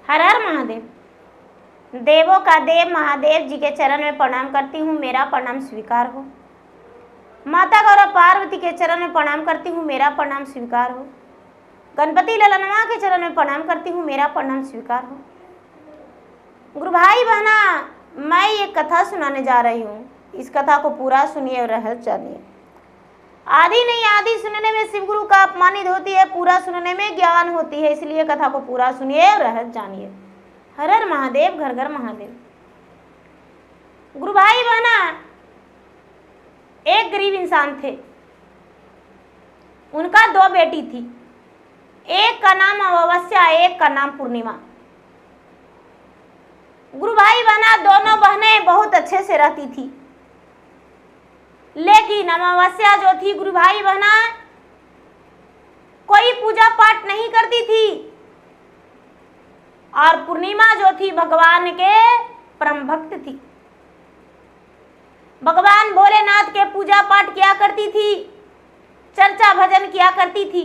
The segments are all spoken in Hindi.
हर हर महादेव। देवों का देव महादेव जी के चरण में प्रणाम करती हूँ, मेरा प्रणाम स्वीकार हो। माता गौरव पार्वती के चरण में प्रणाम करती हूँ, मेरा प्रणाम स्वीकार हो। गणपति ललनवा के चरण में प्रणाम करती हूँ, मेरा प्रणाम स्वीकार हो। गुरु भाई बहना, मैं ये कथा सुनाने जा रही हूँ, इस कथा को पूरा सुनिए और रहल जानिए। आदि नहीं आदि सुनने में शिव गुरु का अपमानित होती है, पूरा सुनने में ज्ञान होती है, इसलिए कथा को पूरा सुनिए और रहल जानिए। हर हर महादेव, घर घर महादेव। गुरु भाई बहना, एक गरीब इंसान थे, उनका 2 बेटी थी, एक का नाम अमावस्या, एक का नाम पूर्णिमा। गुरु भाई बहना, दोनों बहनें बहुत अच्छे से रहती थी, लेकिन अमावस्या जो थी गुरु भाई बहना, कोई पूजा पाठ नहीं करती थी, और पूर्णिमा जो थी भगवान के परम भक्त थी। भगवान भोलेनाथ के पूजा पाठ किया करती थी, चर्चा भजन किया करती थी।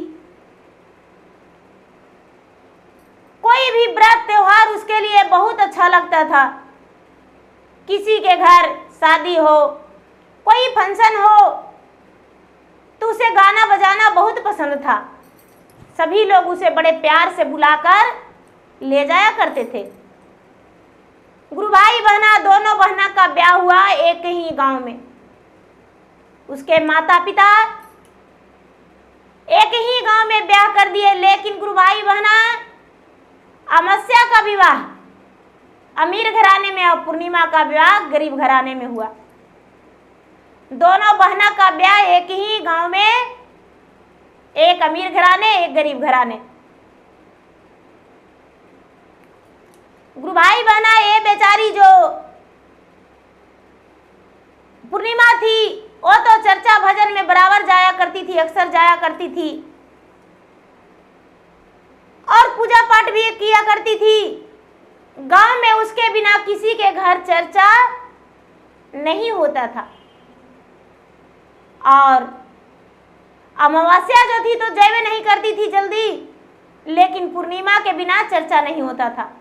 कोई भी व्रत त्योहार उसके लिए बहुत अच्छा लगता था। किसी के घर शादी हो, कोई फंक्शन हो, तो उसे गाना बजाना बहुत पसंद था। सभी लोग उसे बड़े प्यार से बुलाकर ले जाया करते थे। गुरु भाई बहना, दोनों बहना का ब्याह हुआ एक ही गांव में। उसके माता पिता एक ही गांव में ब्याह कर दिए, लेकिन गुरु भाई बहना, अमावस्या का विवाह अमीर घराने में और पूर्णिमा का विवाह गरीब घराने में हुआ। दोनों बहना का ब्याह एक ही गांव में, एक अमीर घराने एक गरीब घराने। गुरु भाई बहना, ये बेचारी जो पूर्णिमा थी, वो तो चर्चा भजन में बराबर जाया करती थी, अक्सर जाया करती थी, और पूजा पाठ भी किया करती थी। गांव में उसके बिना किसी के घर चर्चा नहीं होता था। और अमावस्या जो थी तो जयवे नहीं करती थी जल्दी, लेकिन पूर्णिमा के बिना चर्चा नहीं होता था।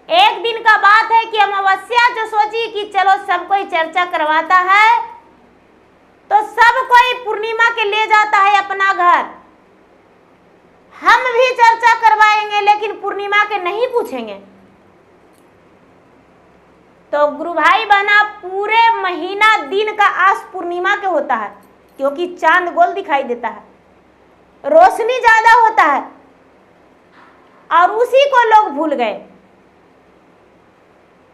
एक दिन का बात है कि अमावस्या जो सोची कि चलो सब कोई चर्चा करवाता है, तो सब कोई पूर्णिमा के ले जाता है अपना घर। हम भी चर्चा करवाएंगे, लेकिन पूर्णिमा के नहीं पूछेंगे। तो गुरु भाई बहना, पूरे महीना दिन का आस पूर्णिमा के होता है, क्योंकि चांद गोल दिखाई देता है, रोशनी ज्यादा होता है, और उसी को लोग भूल गए।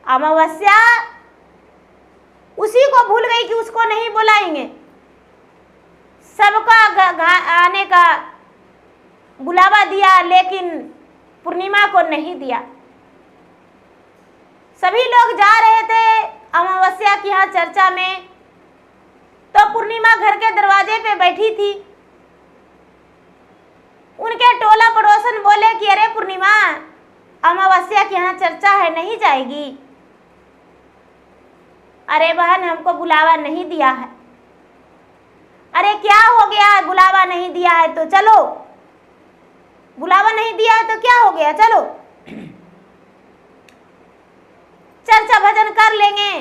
अमावस्या उसी को भूल गई कि उसको नहीं बुलाएंगे। सबका आने का बुलावा दिया, लेकिन पूर्णिमा को नहीं दिया। सभी लोग जा रहे थे अमावस्या की यहाँ चर्चा में, तो पूर्णिमा घर के दरवाजे पे बैठी थी। उनके टोला पड़ोसन बोले कि अरे पूर्णिमा, अमावस्या की यहाँ चर्चा है, नहीं जाएगी? अरे बहन, हमको बुलावा नहीं दिया है। अरे क्या हो गया, बुलावा नहीं दिया है तो चलो। बुलावा नहीं दिया है तो क्या हो गया, चलो चर्चा भजन कर लेंगे,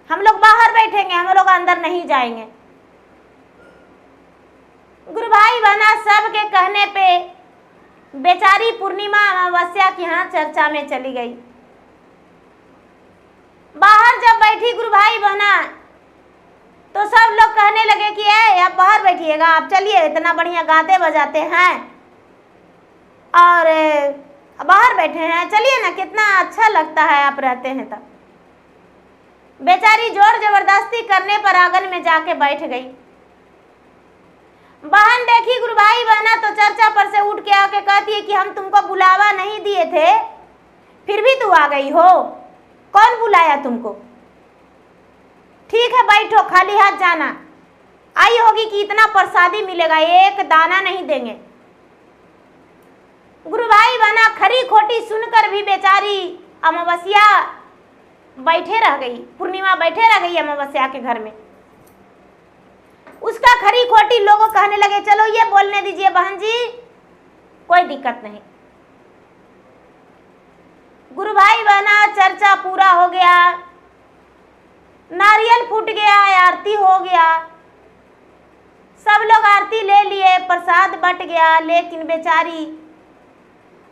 हम लोग बाहर बैठेंगे, हम लोग अंदर नहीं जाएंगे। गुरु भाई बहना, सबके कहने पे बेचारी पूर्णिमा अमावस्या की यहाँ चर्चा में चली गई। बाहर जब बैठी गुरु भाई बहना, तो सब लोग कहने लगे कि आप बाहर बैठिएगा, आप चलिए, इतना बढ़िया गाते बजाते हैं और बाहर बैठे हैं, चलिए ना, कितना अच्छा लगता है आप रहते हैं तब। बेचारी जोर जबरदस्ती करने पर आंगन में जाके बैठ गई। बहन देखी गुरु भाई बहना, तो चर्चा पर से उठ के आके कहती है कि हम तुमको बुलावा नहीं दिए थे, फिर भी तू आ गई हो, कौन बुलाया तुमको? ठीक है बैठो, खाली हाथ जाना। आई होगी कि इतना प्रसादी मिलेगा, एक दाना नहीं देंगे। गुरु भाई बहना, खरी खोटी सुनकर भी बेचारी अमावस्या बैठे रह गई, पूर्णिमा बैठे रह गई अमावस्या के घर में। उसका खरी खोटी लोगों कहने लगे, चलो ये बोलने दीजिए बहन जी, कोई दिक्कत नहीं। गुरु भाई बहना चर्चा पूरा हो गया, नारियल फूट गया, आरती हो गया, सब लोग आरती ले लिए, प्रसाद बट गया। लेकिन बेचारी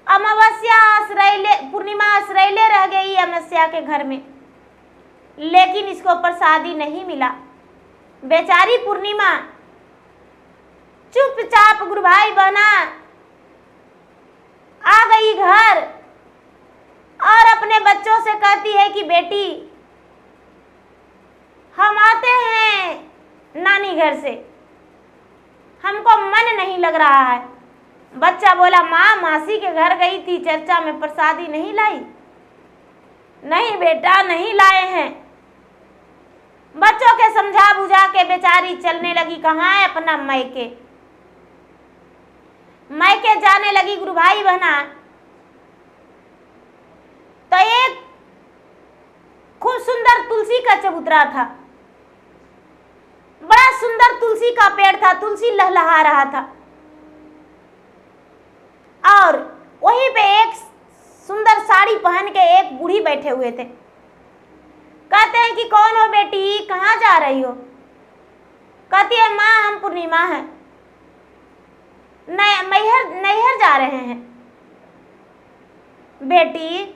अमावस्या आश्रय पूर्णिमा आश्रय रह गई अमावस्या के घर में, लेकिन इसको प्रसादी नहीं मिला। बेचारी पूर्णिमा चुपचाप गुरु भाई बहना आ गई घर और अपने बच्चों से कहती है कि बेटी हम आते हैं नानी घर से, हमको मन नहीं लग रहा है। बच्चा बोला माँ मासी के घर गई थी, चर्चा में प्रसादी नहीं लाई। नहीं बेटा नहीं लाए हैं। बच्चों के समझा बुझा के बेचारी चलने लगी। कहाँ है? अपना मायके। मायके जाने लगी गुरु भाई बहना। तो एक खूब सुंदर तुलसी का चबूतरा था, बड़ा सुंदर तुलसी का पेड़ था, तुलसी लहलहा रहा था और वहीं पे एक सुंदर साड़ी पहन के एक बूढ़ी बैठे हुए थे। कहते हैं कि कौन हो बेटी, कहाँ जा रही हो? कहती है माँ हम पूर्णिमा हैं, नैहर जा रहे हैं। बेटी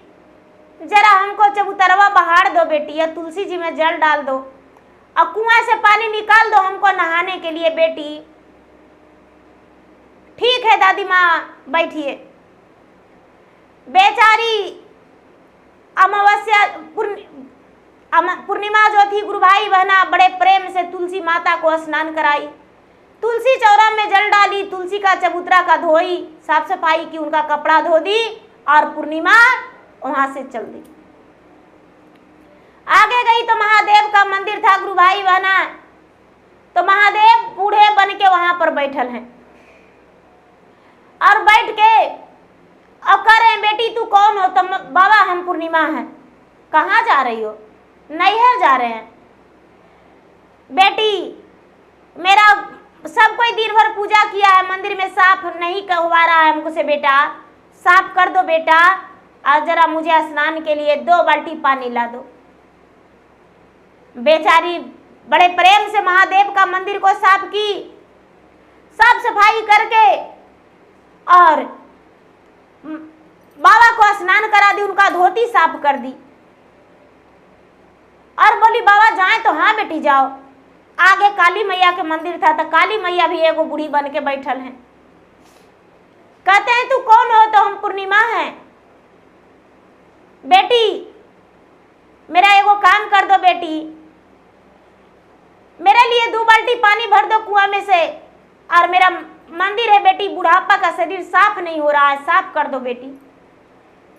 जरा हमको चबूतरवा बहार दो बेटी, या तुलसी जी में जल डाल दो और कुआं से पानी निकाल दो हमको नहाने के लिए। बेटी ठीक है दादी माँ बैठिए। बेचारी अमावस्या पूर्णिमा जो थी गुरु भाई बहना बड़े प्रेम से तुलसी माता को स्नान कराई, तुलसी चौरा में जल डाली, तुलसी का चबूतरा का धोई, साफ सफाई की, उनका कपड़ा धो दी और पूर्णिमा वहां से चल दी। आगे गई तो महादेव का मंदिर था गुरु भाई बहना। तो महादेव बूढ़े बन के वहां पर बैठल हैं और बैठ के अब कह रहे हैं बेटी तू कौन हो? तो बाबा हम पूर्णिमा हैं। कहाँ जा रही हो? नैहर जा रहे हैं। बेटी मेरा सब कोई दिन भर पूजा किया है, मंदिर में साफ नहीं करवा रहा है हमको से, बेटा साफ कर दो बेटा, और जरा मुझे स्नान के लिए 2 बाल्टी पानी ला दो। बेचारी बड़े प्रेम से महादेव का मंदिर को साफ की, साफ सफाई करके और बाबा को स्नान करा दी, उनका धोती साफ कर दी और बोली बाबा जाएं? तो हाँ बेटी जाओ। आगे काली मैया के मंदिर था, तो काली मैया भी एगो बूढ़ी बन के बैठल हैं। कहते हैं तू कौन हो? तो हम पूर्णिमा हैं। बेटी मेरा एगो काम कर दो बेटी, मेरे लिए 2 बाल्टी पानी भर दो कुआं में से, और मेरा मंदिर है बेटी, बुढ़ापा का शरीर साफ नहीं हो रहा है, साफ कर दो बेटी।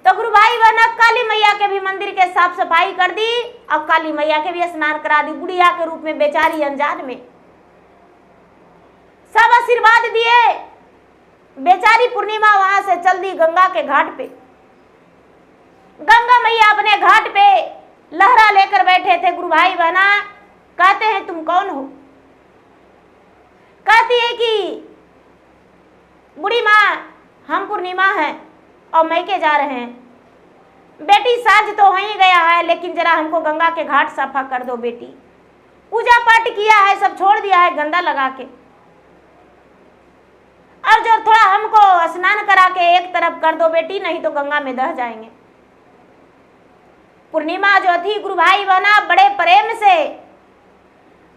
तो गुरु भाई बहना काली मैया के भी मंदिर के साफ सफाई कर दी और काली मैया के भी स्नान करा दी, बुढ़िया के रूप में बेचारी अनजान में। सब आशीर्वाद दिए। बेचारी पूर्णिमा वहां से चल दी गंगा के घाट पे। गंगा मैया अपने घाट पे लहरा लेकर बैठे थे। गुरु भाई बहना कहते हैं तुम कौन हो? कहती है कि बूढ़ी माँ हम पूर्णिमा हैं और मैके जा रहे हैं। बेटी साँझ तो हो ही गया है, लेकिन जरा हमको गंगा के घाट सफा कर दो बेटी। पूजा पाठ किया है, सब छोड़ दिया है गंदा लगा के, और जो थोड़ा हमको स्नान करा के एक तरफ कर दो बेटी, नहीं तो गंगा में दह जाएंगे। पूर्णिमा जो थी गुरु भाई बहना बड़े प्रेम से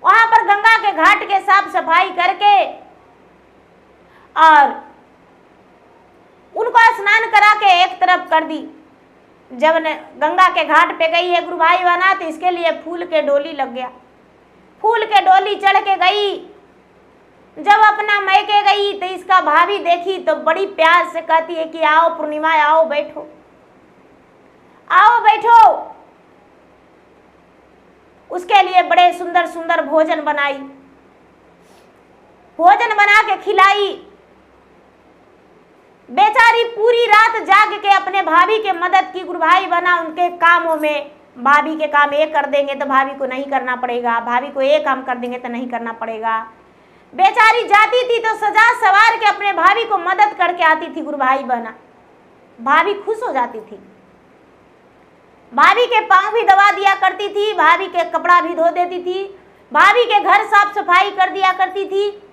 वहां पर गंगा के घाट के साफ सफाई करके और उनको स्नान करा के एक तरफ कर दी। जब गंगा के घाट पे गई है गुरु भाई बहना, तो इसके लिए फूल के डोली लग गया। फूल के डोली चढ़ के गई। जब अपना मैके गई तो इसका भाभी देखी तो बड़ी प्यार से कहती है कि आओ पूर्णिमा आओ बैठो, आओ बैठो। उसके लिए बड़े सुंदर सुंदर भोजन बनाई, भोजन बना के खिलाई। बेचारी पूरी रात जाग के अपने भाभी के मदद की। गुरु भाई बना उनके कामों में, भाभी के काम ये कर देंगे तो भाभी को नहीं करना पड़ेगा, भाभी को ये काम कर देंगे तो नहीं करना पड़ेगा। बेचारी जाती थी तो सजा सवार के अपने भाभी को मदद करके आती थी। गुरु भाई बना भाभी खुश हो जाती थी। भाभी के पाँव भी दबा दिया करती थी, भाभी के कपड़ा भी धो देती थी, भाभी के घर साफ सफाई कर दिया करती थी।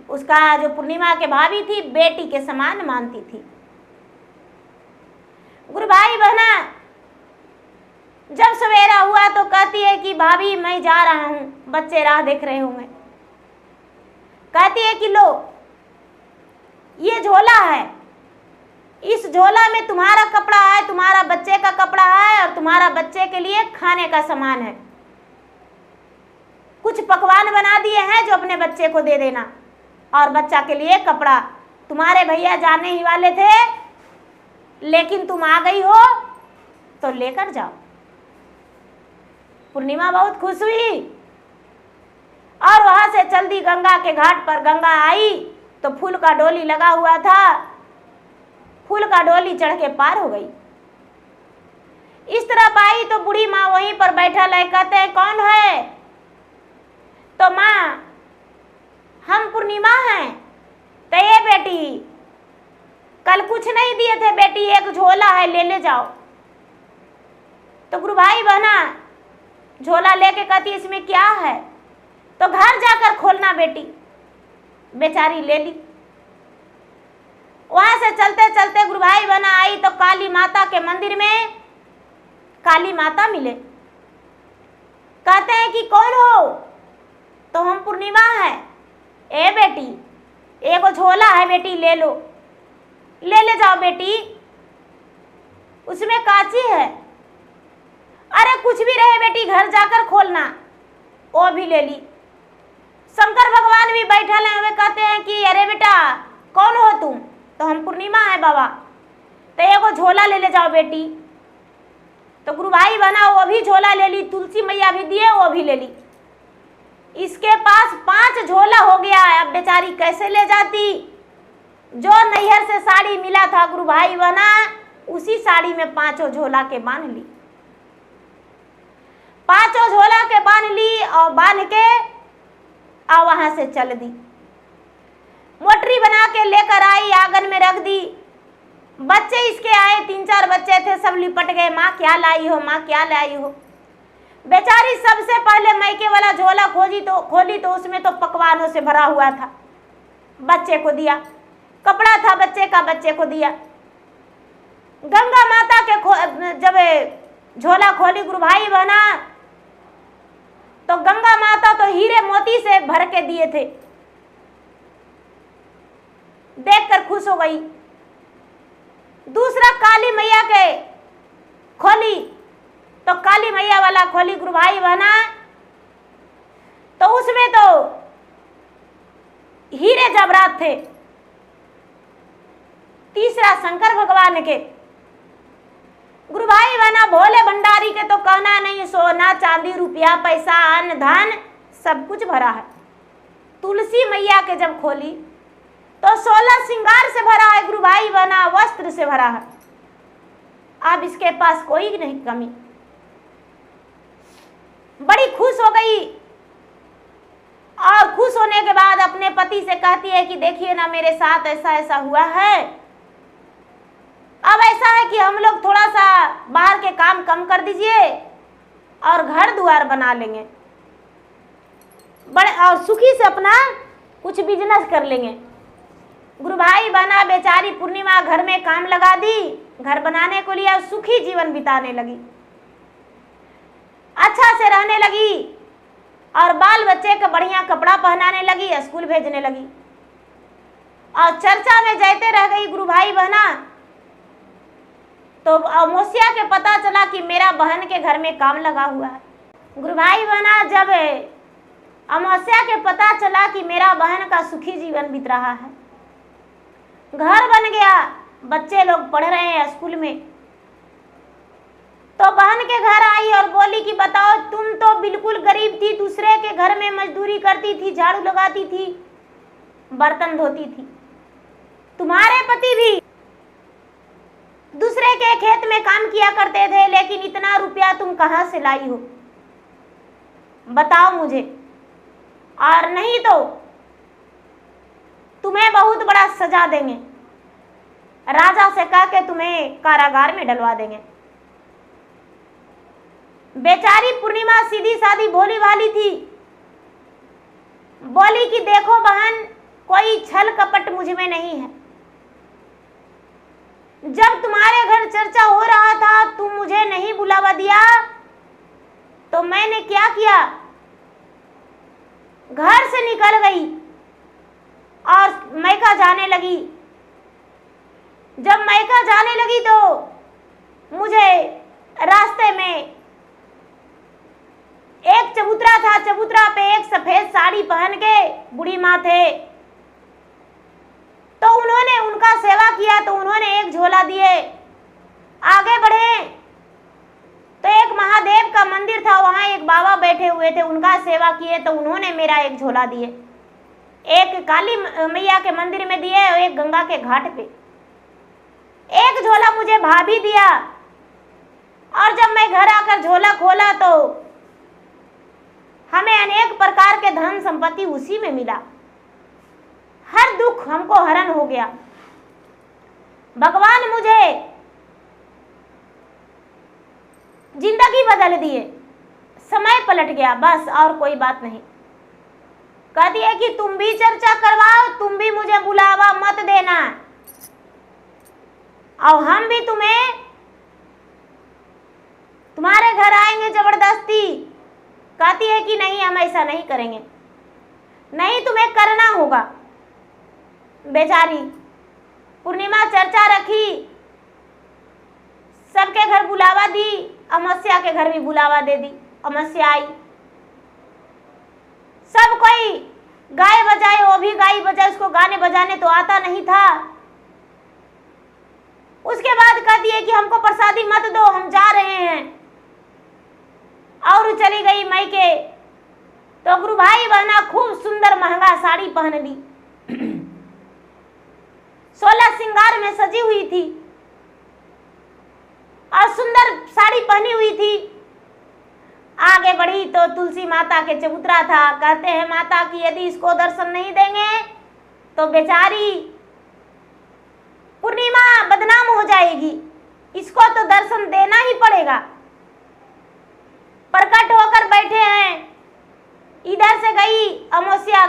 उसका जो पूर्णिमा के भाभी थी बेटी के समान मानती थी। गुरु भाई बहना जब सवेरा हुआ तो कहती है कि भाभी मैं जा रहा हूं, बच्चे राह देख रहे होंगे। कहती है कि लो ये झोला है, इस झोला में तुम्हारा कपड़ा है, तुम्हारा बच्चे का कपड़ा है और तुम्हारा बच्चे के लिए खाने का सामान है। कुछ पकवान बना दिए हैं जो अपने बच्चे को दे देना, और बच्चा के लिए कपड़ा। तुम्हारे भैया जाने ही वाले थे लेकिन तुम आ गई हो तो लेकर जाओ। पूर्णिमा बहुत खुश हुई और वहां से चलती गंगा के घाट पर। गंगा आई तो फूल का डोली लगा हुआ था, फूल का डोली चढ़ के पार हो गई। इस तरफ आई तो बूढ़ी माँ वहीं पर बैठल है। कहते हैं कौन है? तो माँ हम पूर्णिमा हैं। तो ये बेटी कल कुछ नहीं दिए थे बेटी, एक झोला है ले ले जाओ। तो गुरु भाई बहना झोला लेके कहती इसमें क्या है? तो घर जाकर खोलना बेटी। बेचारी ले ली। वहां से चलते चलते गुरु भाई बहना आई तो काली माता के मंदिर में काली माता मिले। कहते हैं कि कौन हो? तो हम पूर्णिमा है। ए बेटी एगो झोला है बेटी, ले लो, ले जाओ बेटी, उसमें काची है। अरे कुछ भी रहे बेटी घर जाकर खोलना। वो भी ले ली। शंकर भगवान भी बैठल हैं। वे कहते हैं कि अरे बेटा कौन हो तुम? तो हम पूर्णिमा है बाबा। तो एगो झोला ले जाओ बेटी। तो गुरु भाई बना वो भी झोला ले ली, तुलसी मैया भी दिए वो भी ले ली। इसके पास 5 झोला हो गया है। अब बेचारी कैसे ले जाती? जो नैहर से साड़ी मिला था गुरु भाई बना उसी साड़ी में 5 झोला के बांध ली। 5 झोला के बांध ली और बांध के और वहां से चल दी। मोटरी बना के लेकर आई, आंगन में रख दी। बच्चे इसके आए, 3-4 बच्चे थे, सब लिपट गए। माँ क्या लाई हो, माँ क्या लाई हो? बेचारी सबसे पहले मायके वाला झोला खोली तो उसमें तो पकवानों से भरा हुआ था। बच्चे को दिया। कपड़ा था बच्चे का, बच्चे को दिया। गंगा माता के जब झोला खोली गुरु भाई बना तो गंगा माता तो हीरे मोती से भर के दिए थे। देखकर खुश हो गई। दूसरा काली मैया के खोली तो काली मैया वाला खोली गुरु भाई बना तो उसमें तो हीरे जवाहरात थे। तीसरा शंकर भगवान के। गुरु भाई बना भोले भंडारी के तो कहना नहीं, सोना चांदी रुपया पैसा अन्न धन सब कुछ भरा है। तुलसी मैया के जब खोली तो 16 श्रृंगार से भरा है गुरु भाई बना, वस्त्र से भरा है। अब इसके पास कोई नहीं कमी। बड़ी खुश हो गई और खुश होने के बाद अपने पति से कहती है कि देखिए ना मेरे साथ ऐसा ऐसा हुआ है। अब ऐसा है कि हम लोग थोड़ा सा बाहर के काम कम कर दीजिए और घर द्वार बना लेंगे, बड़े और सुखी से अपना कुछ बिजनेस कर लेंगे। गुरु भाई बना बेचारी पूर्णिमा घर में काम लगा दी, घर बनाने को लिया, सुखी जीवन बिताने लगी, अच्छा से रहने लगी और बाल बच्चे का बढ़िया कपड़ा पहनाने लगी, स्कूल भेजने लगी और चर्चा में जाते रह गई। गुरु भाई बहना तो अमावस्या के पता चला कि मेरा बहन के घर में काम लगा हुआ है। गुरु भाई बहना जब अमावस्या के पता चला कि मेरा बहन का सुखी जीवन बीत रहा है, घर बन गया, बच्चे लोग पढ़ रहे हैं स्कूल में, तो बहन के घर आई और बोली कि बताओ तुम तो बिल्कुल गरीब थी, दूसरे के घर में मजदूरी करती थी, झाड़ू लगाती थी, बर्तन धोती थी, तुम्हारे पति भी दूसरे के खेत में काम किया करते थे, लेकिन इतना रुपया तुम कहां से लाई हो, बताओ मुझे, और नहीं तो तुम्हें बहुत बड़ा सजा देंगे, राजा से कह के तुम्हें कारागार में डलवा देंगे। बेचारी पूर्णिमा सीधी सादी भोली वाली थी। बोली कि देखो बहन, कोई छल कपट मुझ में नहीं है। जब तुम्हारे घर चर्चा हो रहा था, तुम मुझे नहीं बुलावा दिया, तो मैंने क्या किया, घर से निकल गई और मैका जाने लगी। जब मैका जाने लगी तो मुझे रास्ते में एक चबूतरा था, चबूतरा पे एक सफेद साड़ी पहन के बूढ़ी माँ थे, तो उन्होंने उनका सेवा किया, तो उन्होंने एक झोला दिए। आगे बढ़े तो एक महादेव का मंदिर था, वहां एक बाबा बैठे हुए थे, उनका सेवा किए, तो उन्होंने मेरा एक झोला दिए। एक काली मैया के मंदिर में दिए और एक गंगा के घाट पे। एक झोला मुझे भाभी दिया, और जब मैं घर आकर झोला खोला तो हमें अनेक प्रकार के धन संपत्ति उसी में मिला। हर दुख हमको हरण हो गया। भगवान मुझे जिंदगी बदल दिए, समय पलट गया, बस और कोई बात नहीं। कहती है कि तुम भी चर्चा करवाओ, तुम भी मुझे बुलावा मत देना, और हम भी तुम्हारे घर आएंगे जबरदस्ती। कहती है कि नहीं, हम ऐसा नहीं करेंगे, नहीं तुम्हें करना होगा। बेचारी पूर्णिमा चर्चा रखी, सबके घर बुलावा दी, अमावस्या के घर भी बुलावा दे दी। अमावस्या आई, सब कोई गाय बजाए, वो भी गाय बजाए, उसको गाने बजाने तो आता नहीं था। उसके बाद कहती है कि हमको प्रसादी मत दो, हम जा रहे हैं, और चली गई मायके। तो गुरु भाई बहना खूब सुंदर महंगा साड़ी पहन ली, 16 श्रृंगार में सजी हुई थी और सुंदर साड़ी पहनी हुई थी। आगे बढ़ी तो तुलसी माता के चबूतरा था। कहते हैं माता की यदि इसको दर्शन नहीं देंगे तो बेचारी पूर्णिमा बदनाम हो जाएगी, इसको तो दर्शन देना ही पड़ेगा। प्रकट होकर बैठे हैं, इधर से गई अमावस्या।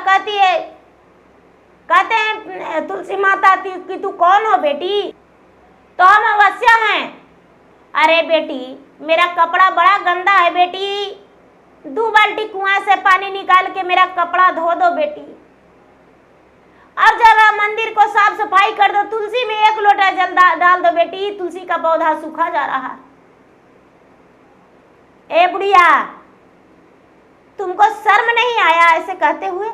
कहते हैं तुलसी माता कि तू कौन हो बेटी? तो हम अमावस्या हैं। अरे बेटी, मेरा कपड़ा बड़ा गंदा है बेटी, 2 बाल्टी कुआं से पानी निकाल के मेरा कपड़ा धो दो बेटी, और जरा मंदिर को साफ सफाई कर दो, तुलसी में 1 लोटा जल डाल दो बेटी, तुलसी का पौधा सूखा जा रहा है। ए बुढ़िया, तुमको शर्म नहीं आया ऐसे कहते हुए?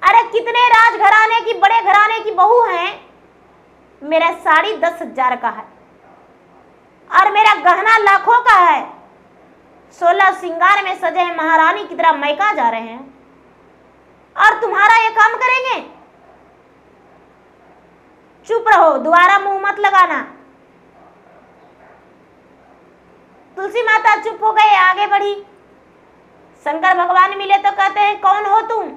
अरे कितने राजघराने की, बड़े घराने की बहू हैं, मेरा साड़ी 10,000 का है और मेरा गहना लाखों का है, 16 श्रृंगार में सजे हैं, महारानी की तरह मैका जा रहे हैं, और तुम्हारा ये काम करेंगे? चुप रहो, दोबारा मुंह मत लगाना। तुलसी माता चुप हो गए, आगे बढ़ी। शंकर भगवान मिले तो कहते हैं कौन हो तुम?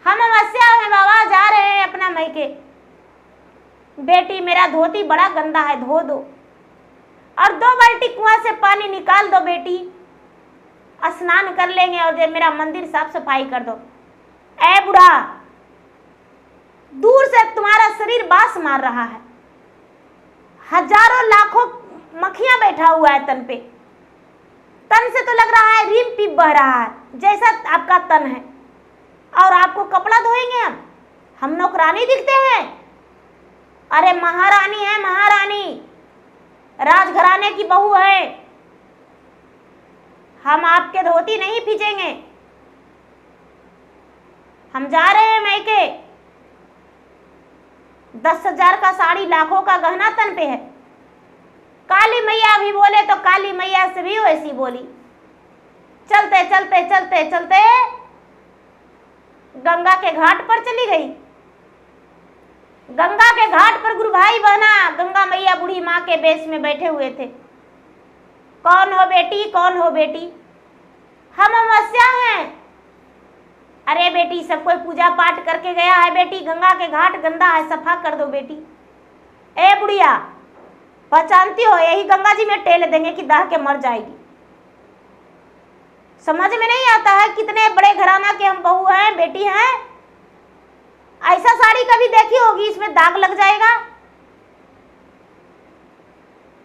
हम अमावस्या हैं बाबा, जा रहे हैं अपना मैके। बेटी मेरा धोती बड़ा गंदा है, धो दो, और 2 बाल्टी कुआं से पानी निकाल दो बेटी, स्नान कर लेंगे और मेरा मंदिर साफ सफाई कर दो। ए बुढ़ा, दूर से तुम्हारा शरीर बास मार रहा है, हजारों लाखों मक्खियां बैठा हुआ है तन पे, तन से तो लग रहा है रीम पीप बह रहा है जैसा आपका तन है, और आपको कपड़ा धोएंगे हम नौकरानी दिखते हैं? अरे महारानी है, महारानी, राजघराने की बहू है, हम आपके धोती नहीं खींचेंगे, हम जा रहे हैं मैके। 10,000 का साड़ी, लाखों का गहना तन पे है। काली मैया भी बोले तो काली मैया से भी वैसी बोली। चलते चलते चलते चलते गंगा के घाट पर चली गई। गंगा के घाट पर गुरु भाई बहना, गंगा मैया बूढ़ी माँ के बेस में बैठे हुए थे। कौन हो बेटी, कौन हो बेटी? हम अमावस्या हैं। अरे बेटी, सब कोई पूजा पाठ करके गया है बेटी, गंगा के घाट गंदा है, सफा कर दो बेटी। ए बुढ़िया, पहचानती हो, यही गंगा जी में टेल देंगे कि दाह के मर जाएगी। समझ में नहीं आता है कितने बड़े घराना के हम बहू हैं, बेटी हैं। ऐसा साड़ी कभी देखी होगी इसमें दाग लग जाएगा।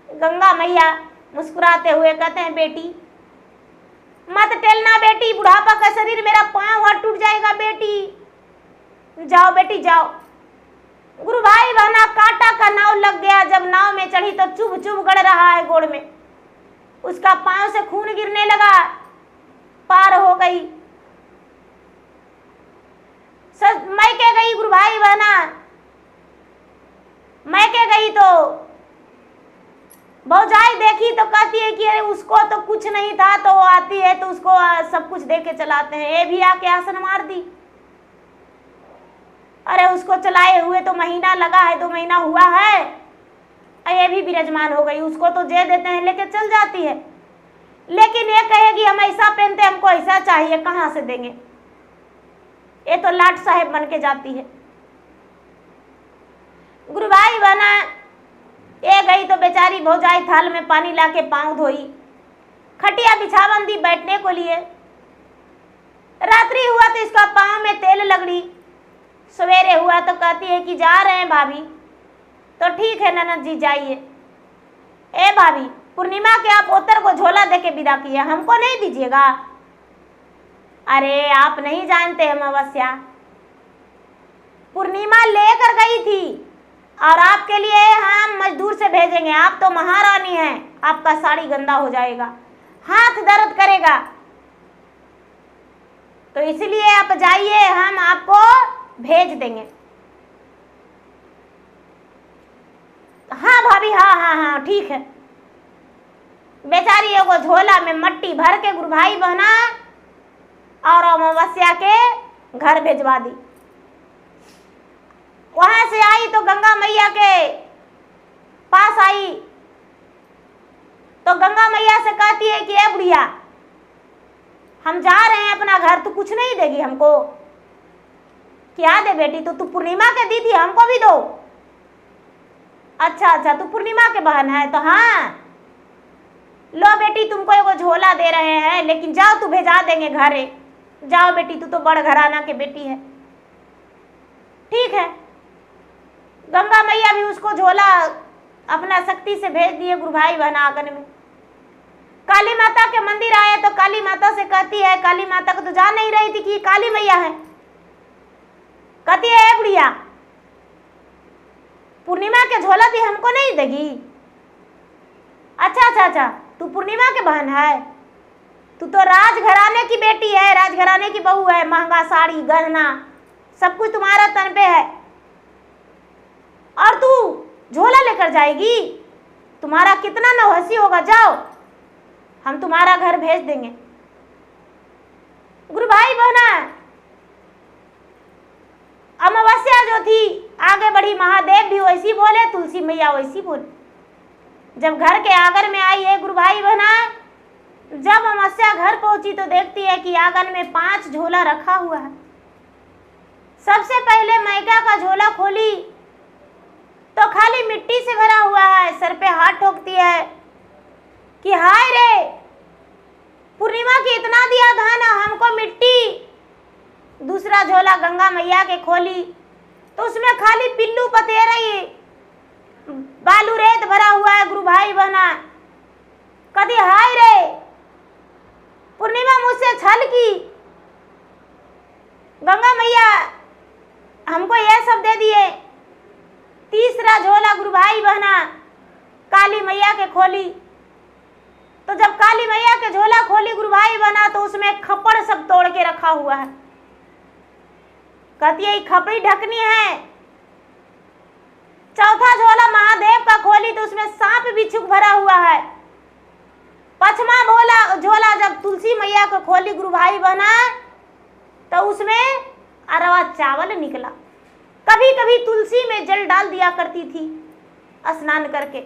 गंगा मैया मुस्कुराते हुए कहते हैं बेटी मत टेलना बेटी, बुढ़ापा का शरीर, मेरा पांव हाथ टूट जाएगा बेटी, जाओ बेटी जाओ। गुरु भाई बहना कांटा का नाव लग गया, जब नाव में चढ़ी तो चुभ चुभ गड़ रहा है गोड़ में, उसका पांव से खून गिरने लगा, पार हो गई। मैके गई गुरु भाई बहना, मैके गई तो भौजाई देखी तो कहती है कि अरे उसको तो कुछ नहीं था, तो वो आती है तो उसको सब कुछ दे के चलाते हैं, ये भी आके आसन मार दी। अरे उसको चलाए हुए तो महीना लगा है, 2 महीना हुआ है, ये भी विराजमान हो गई, उसको तो दे देते हैं लेके चल जाती है, लेकिन ये कहेगी हम ऐसा पहनते, हमको ऐसा चाहिए, कहाँ से देंगे। ये तो लाट साहेब बन के जाती है। गुरु भाई बहना ये गई तो बेचारी भौजाई थाल में पानी लाके पांव धोई, खटिया बिछावन दी बैठने को लिए। रात्रि हुआ तो इसका पांव में तेल लगड़ी, सवेरे हुआ तो कहती है कि जा रहे हैं भाभी, तो ठीक है ननद जी जाइए। ए भाभी पूर्णिमा के आप उत्तर को झोला देके विदा किए, हमको नहीं दीजिएगा। अरे आप नहीं जानते अमावस्या, पूर्णिमा लेकर गई थी और आपके लिए हम मजदूर से भेजेंगे, आप तो महारानी हैं, आपका साड़ी गंदा हो जाएगा, हाथ दर्द करेगा, तो इसलिए आप जाइए, हम आपको भेज देंगे। हाँ भाभी हाँ हाँ हाँ ठीक है। बेचारी को झोला में मट्टी भर के गुरु भाई बहना और अमावस्या के घर भेजवा दी। वहां से आई तो गंगा मैया के पास आई तो गंगा मैया से कहती है कि ए बुढ़िया हम जा रहे हैं अपना घर, तू कुछ नहीं देगी हमको? क्या दे बेटी, तो तू पूर्णिमा के दी थी, हमको भी दो। अच्छा अच्छा तू पूर्णिमा के बहन है, तो हाँ लो बेटी तुमको एगो झोला दे रहे हैं, लेकिन जाओ तू भेजा देंगे घरे, जाओ बेटी तू तो बड़ घराना के बेटी है। ठीक है, गंगा मैया भी उसको झोला अपना शक्ति से भेज दिए गुरु भाई बहन आंगन में। काली माता के मंदिर आए तो काली माता से कहती है, काली माता को तो जान नहीं रही थी कि काली मैया है, कहती है बुढ़िया पूर्णिमा के झोला भी हमको नहीं देगी? अच्छा अच्छा अच्छा तू पूर्णिमा के बहन है, तू तो राजघराने की बेटी है, राजघराने की बहू है, महंगा साड़ी गहना सब कुछ तुम्हारा तन पे है, और तू झोला लेकर जाएगी? तुम्हारा कितना नौहसी होगा, जाओ हम तुम्हारा घर भेज देंगे। गुरु भाई बहना अमावस्या जो थी आगे बढ़ी, महादेव भी वैसी बोले, तुलसी मैया वैसी बोले। जब घर के आंगन में आई है गुरु भाई बहना, जब अमावस्या घर पहुंची तो देखती है कि आंगन में 5 झोला रखा हुआ है। सबसे पहले मैका का झोला खोली तो खाली मिट्टी से भरा हुआ है, सर पे हाथ ठोकती है कि हाय रे पूर्णिमा की इतना दिया धन, हमको मिट्टी। दूसरा झोला गंगा मैया के खोली तो उसमें खाली पिल्लू पतेरई बालू रेत भरा हुआ है। गुरु भाई बहना कभी हाय रे पूर्णिमा मुझसे छल की, गंगा मैया हमको यह सब दे दिए। तीसरा झोला गुरु भाई बहना काली मैया के खोली तो जब काली मैया के झोला खोली गुरु भाई बहना तो उसमें खपड़ सब तोड़ के रखा हुआ है। कहती है खपड़ी ढकनी है। चौथा झोला महादेव का खोली तो उसमें सांप बिच्छू भरा हुआ है। पांचवा झोला जब तुलसी मैया को खोली गुरु भाई बहना तो उसमें अरवा चावल निकला। कभी कभी तुलसी में जल डाल दिया करती थी स्नान करके,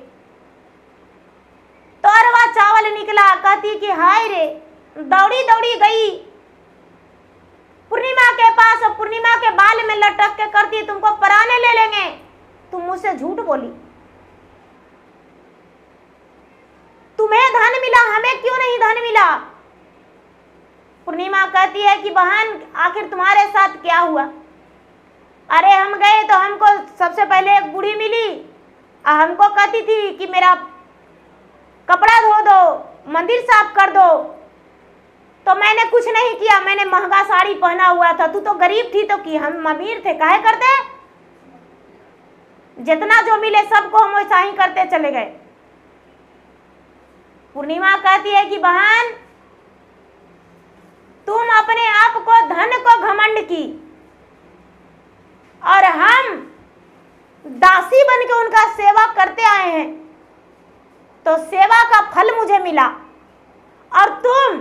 तो अरवा चावल निकला। कहती कि हाय रे दौड़ी दौड़ी गई पूर्णिमा के पास और पूर्णिमा के बाल में लटक के करती तुमको पराने ले लेंगे, तुम मुझसे झूठ बोली। मिला। पूर्णिमा कहती है कि बहन आखिर तुम्हारे साथ क्या हुआ? अरे हम गए तो हमको सबसे पहले एक बूढ़ी मिली, हमको कहती थी कि मेरा कपड़ा धो दो, मंदिर साफ कर दो, तो मैंने कुछ नहीं किया, मैंने महंगा साड़ी पहना हुआ था, तू तो गरीब थी तो कि हम अमीर थे, काहे करते? जितना जो मिले सबको हम वैसा ही करते चले गए। पूर्णिमा कहती है कि बहन तुम अपने आप को धन को घमंड की और हम दासी बन के उनका सेवा करते आए हैं, तो सेवा का फल मुझे मिला, और तुम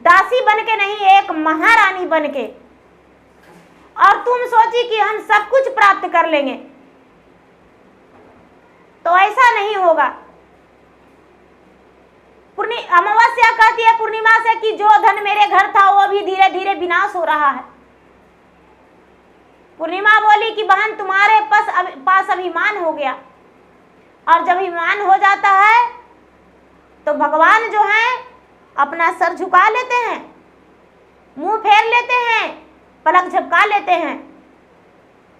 दासी बन के नहीं, एक महारानी बन के, और तुम सोची कि हम सब कुछ प्राप्त कर लेंगे, तो ऐसा नहीं होगा। अमावस्या कहती है पूर्णिमा से कि जो धन मेरे घर था वो भी धीरे धीरे विनाश हो रहा है। पूर्णिमा बोली कि बहन तुम्हारे पास अभिमान हो गया, और जब अभिमान हो जाता है तो भगवान जो है अपना सर झुका लेते हैं, मुंह फेर लेते हैं, पलक झपका लेते हैं,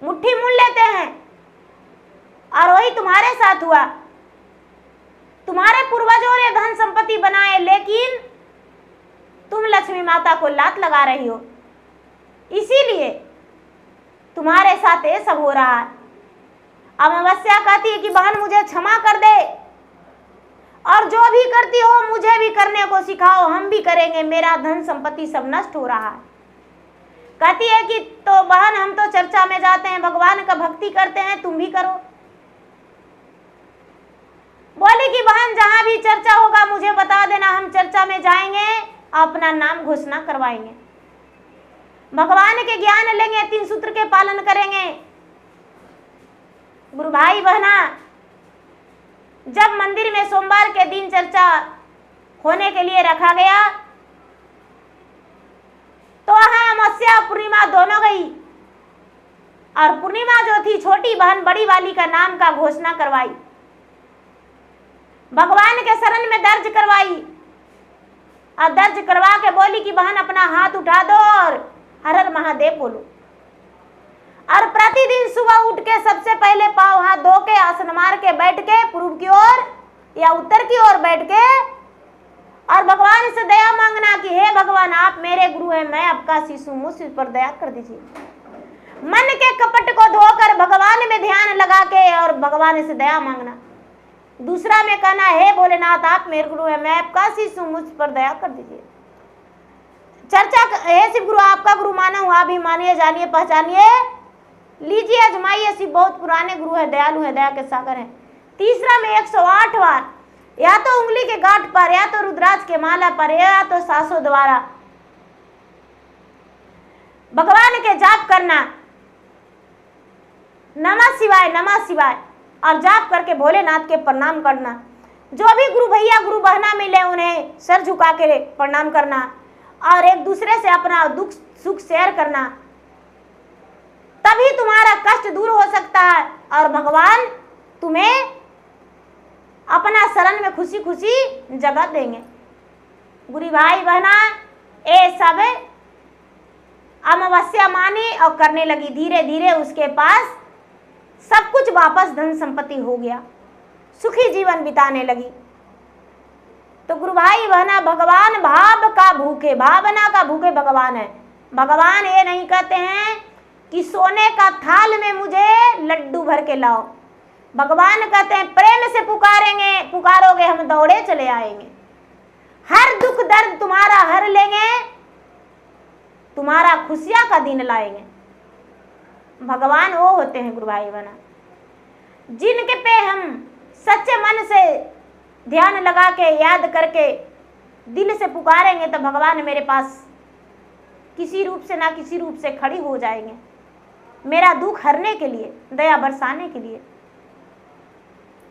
मुट्ठी मूंद लेते हैं, और वही तुम्हारे साथ हुआ। तुम्हारे पूर्वजों ने धन संपत्ति बनाए, लेकिन तुम लक्ष्मी माता को लात लगा रही हो, इसीलिए तुम्हारे साथ ये सब हो रहा है। अमावस्या कहती है कि बहन मुझे क्षमा कर दे, और जो भी करती हो मुझे भी करने को सिखाओ, हम भी करेंगे, मेरा धन संपत्ति सब नष्ट हो रहा है। कहती है कि तो बहन हम तो चर्चा में जाते हैं, भगवान का भक्ति करते हैं, तुम भी करो। बोली कि बहन जहां भी चर्चा होगा मुझे बता देना, हम चर्चा में जाएंगे, अपना नाम घोषणा करवाएंगे, भगवान के ज्ञान लेंगे, 3 सूत्र के पालन करेंगे। गुरु भाई बहना, जब मंदिर में सोमवार के दिन चर्चा होने के लिए रखा गया तो वहां अमावस्या पूर्णिमा दोनों गई, और पूर्णिमा जो थी छोटी बहन बड़ी वाली का नाम का घोषणा करवाई, भगवान के शरण में दर्ज करवाई, और दर्ज करवा के बोली कि बहन अपना हाथ उठा दो और हर हर महादेव बोलो। और प्रतिदिन सुबह उठ के सबसे पहले पाँव हाथ धो के आसन मार के बैठ के पूर्व की ओर या उत्तर की ओर बैठ के और भगवान से दया मांगना कि हे भगवान आप मेरे गुरु हैं, मैं आपका शिशु हूं, मुझ पर दया कर दीजिए। मन के कपट को धोकर भगवान में ध्यान लगा के और भगवान से दया मांगना। दूसरा में कहना हे भोलेनाथ आप मेरे गुरु हैं, मैं आपका शिशु हूं, मुझ पर दया कर दीजिए। चर्चा हे शिव गुरु आपका गुरु माना हूं, आप भी मानिए, जानिए, पहचानिए, लीजिए, आजमाइए, शिव बहुत पुराने गुरु है, दयालु है, दया के सागर है। तीसरा में 108 बार या तो उंगली के गांठ पर, या तो रुद्राक्ष के माला पर, या तो सांसों द्वारा भगवान के जाप करना, नमः शिवाय नमः शिवाय, और जाप करके भोलेनाथ के प्रणाम करना। जो भी गुरु भैया गुरु बहना मिले उन्हें सर झुका के प्रणाम करना, और एक दूसरे से अपना दुख सुख शेयर करना, तभी तुम्हारा कष्ट दूर हो सकता है और भगवान तुम्हें अपना शरण में खुशी खुशी जगह देंगे। गुरु भाई बहना, ये सब अमावस्या मानी और करने लगी। धीरे धीरे उसके पास सब कुछ वापस धन संपत्ति हो गया, सुखी जीवन बिताने लगी। तो गुरु भाई बहना, भगवान भाव का भूखे, भावना का भूखे भगवान है। भगवान ये नहीं कहते हैं कि सोने का थाल में मुझे लड्डू भर के लाओ। भगवान कहते हैं प्रेम से पुकारेंगे, पुकारोगे हम दौड़े चले आएंगे, हर दुख दर्द तुम्हारा हर लेंगे, तुम्हारा खुशियां का दिन लाएंगे। भगवान वो होते हैं गुरु भाई बहना, जिनके पे हम सच्चे मन से ध्यान लगा के याद करके दिल से पुकारेंगे तो भगवान मेरे पास किसी रूप से ना किसी रूप से खड़ी हो जाएंगे, मेरा दुख हरने के लिए, दया बरसाने के लिए।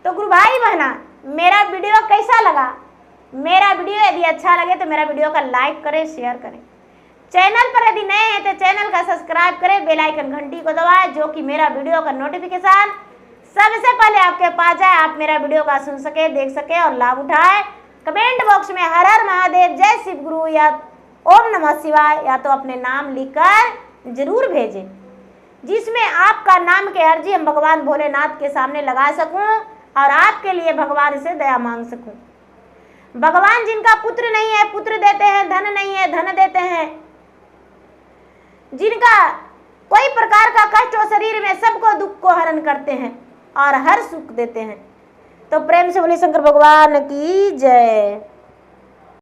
तो गुरु भाई बहना, मेरा वीडियो कैसा लगा? मेरा वीडियो यदि अच्छा लगे तो मेरा वीडियो का लाइक करें, शेयर करें। चैनल पर यदि नए हैं तो चैनल का सब्सक्राइब करें, बेल आइकन घंटी को दबाएं, जो कि मेरा वीडियो का नोटिफिकेशन सबसे पहले आपके पास जाए, आप मेरा वीडियो का सुन सके, देख सके और लाभ उठाए। कमेंट बॉक्स में हर हर महादेव, जय शिव गुरु या ओम नमः शिवाय या तो अपने नाम लिखकर जरूर भेजें, जिसमें आपका नाम के अर्जी हम भगवान भोलेनाथ के सामने लगा सकूं और आपके लिए भगवान से दया मांग सकूं। भगवान जिनका पुत्र नहीं है पुत्र देते हैं, धन नहीं है धन देते हैं, जिनका कोई प्रकार का कष्ट हो शरीर में सबको दुख को हरण करते हैं और हर सुख देते हैं। तो प्रेम से बोलिए शंकर भगवान की जय।